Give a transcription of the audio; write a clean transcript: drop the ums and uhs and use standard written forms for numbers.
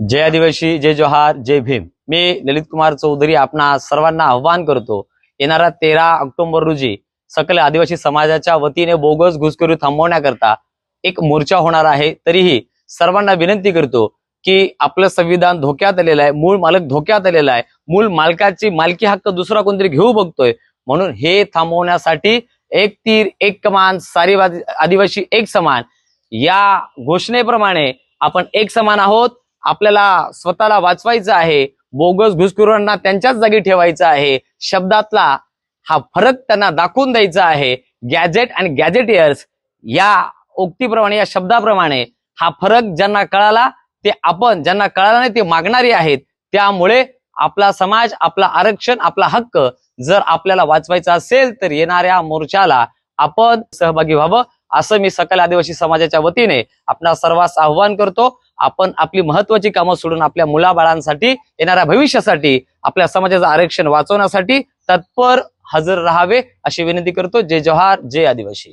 जय आदिवासी, जय जोहार, जय भीम। मी ललित कुमार चौधरी आपणा सर्वांना आव्हान करतो, येणारा 13 ऑक्टोबर रोजी सकल आदिवासी समाजाच्या वतीने बोगस घुसखोरी थांबवण्याकरता एक मोर्चा होणार आहे। तरीही सर्वांना विनंती करतो की आपलं संविधान धोक्यात आलेलं आहे, मूळ मालक धोक्यात आलेला आहे, मूळ मालकाची मालकी हक्क दुसरा कोणतरी घेऊ बघतोय। म्हणून हे थांबवण्यासाठी एक तीर एक कमान, सारी आदिवासी एक समान या घोषणेप्रमाणे आपण एक समान आहोत। आपल्याला स्वतःला वाचवायचं आहे, बोगस घुसखोरांना त्यांच्याच जागी ठेवायचं आहे। शब्दातला हा फरक त्यांना दाखवून द्यायचा आहे। गॅजेट आणि गॅजेटियर्स या उक्तीप्रमाणे, या शब्दाप्रमाणे हा फरक ज्यांना कळाला ते आपण, ज्यांना कळाला नाही ते मागणारे आहेत। त्यामुळे आपला समाज, आपला आरक्षण, आपला हक्क जर आपल्याला वाचवायचा असेल तर येणाऱ्या मोर्चाला आपण सहभागी व्हावं, असं मी सकल आदिवासी समाजाच्या वतीने आपणा सर्वांस आव्हान करतो। आपण आपली महत्त्वाची कामं सोडून आपल्या मुलाबाळांसाठी, येणाऱ्या भविष्यासाठी, आपल्या समाजाचं आरक्षण वाचवण्यासाठी तत्पर हजर राहावे अशी विनंती करतो। जय जोहार, जय आदिवासी।